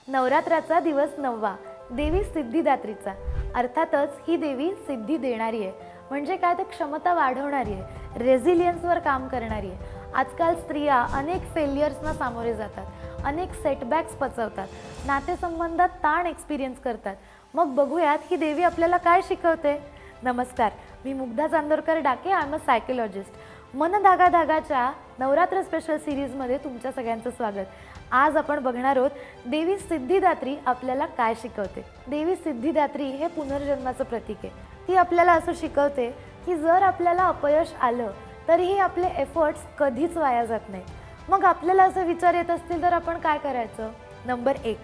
नवरात्राचा दिवस 9वा, देवी सिद्धिदात्रीचा. अर्थातच ही देवी सिद्धी देणारी आहे. म्हणजे काय, तर क्षमता वाढवणारी आहे, रेझिलियन्सवर काम करणारी आहे. आजकाल स्त्रिया अनेक फेलियर्सना सामोरे जातात, अनेक सेटबॅक्स पचवतात, नातेसंबंधात ताण एक्सपिरियन्स करतात. मग बघूयात ही देवी आपल्याला काय शिकवते. नमस्कार, मी मुग्धा चांदोरकर डाके, आय एम अ सायकोलॉजिस्ट. मन धागा धागाच्या नवरात्र स्पेशल सिरीजमध्ये तुमच्या सगळ्यांचं स्वागत. आज आपण बघणार आहोत देवी सिद्धिदात्री आपल्याला काय शिकवते. देवी सिद्धिदात्री हे पुनर्जन्माचं प्रतीक आहे. ती आपल्याला असं शिकवते की जर आपल्याला अपयश आलं तरीही आपले एफर्ट्स कधीच वाया जात नाही. मग आपल्याला असं विचार येत असतील तर आपण काय करायचं. नंबर 1,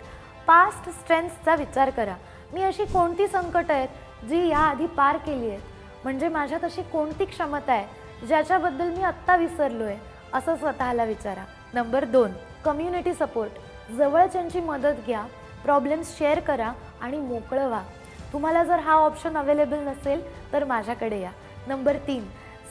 पास्ट स्ट्रेंथ्सचा विचार करा. मी अशी कोणती संकट आहेत जी याआधी पार केली आहेत, म्हणजे माझ्यात अशी कोणती क्षमता आहे ज्याच्याबद्दल मी आत्ता विसरलो आहे, असं स्वतःला विचारा. Number 2, community support. जवळच्यांची मदत घ्या, प्रॉब्लेम्स शेअर करा आणि मोकळं व्हा. तुम्हाला जर हा ऑप्शन अवेलेबल नसेल तर माझ्याकडे या. Number 3,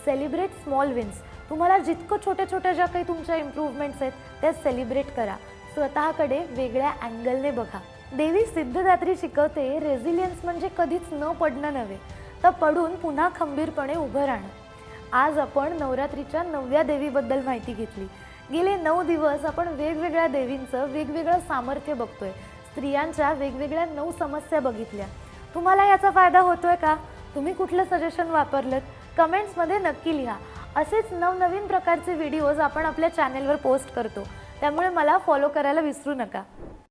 celebrate small wins. तुम्हाला जितकं छोट्या छोट्या ज्या काही तुमच्या इम्प्रूव्हमेंट्स आहेत त्या सेलिब्रेट करा. स्वतःकडे वेगळ्या अँगलने बघा. देवी सिद्धिदात्री शिकवते रेझिलियन्स म्हणजे कधीच न पडणं नव्हे, तर पडून पुन्हा खंबीरपणे उभं राहणं. आज आपण नवरात्रीच्या 9व्या देवीबद्दल माहिती घेतली. गेले 9 दिवस आपण वेगवेगळ्या देवींचं वेगवेगळं सामर्थ्य बघतोय. स्त्रियांच्या वेगवेगळ्या 9 समस्या बघितल्या. तुम्हाला याचा फायदा होतोय का? तुम्ही कुठलं सजेशन वापरलं? कमेंट्समध्ये नक्की लिहा. असेच नवनवीन प्रकारचे व्हिडिओज आपण आपल्या चॅनेलवर पोस्ट करतो, त्यामुळे मला फॉलो करायला विसरू नका.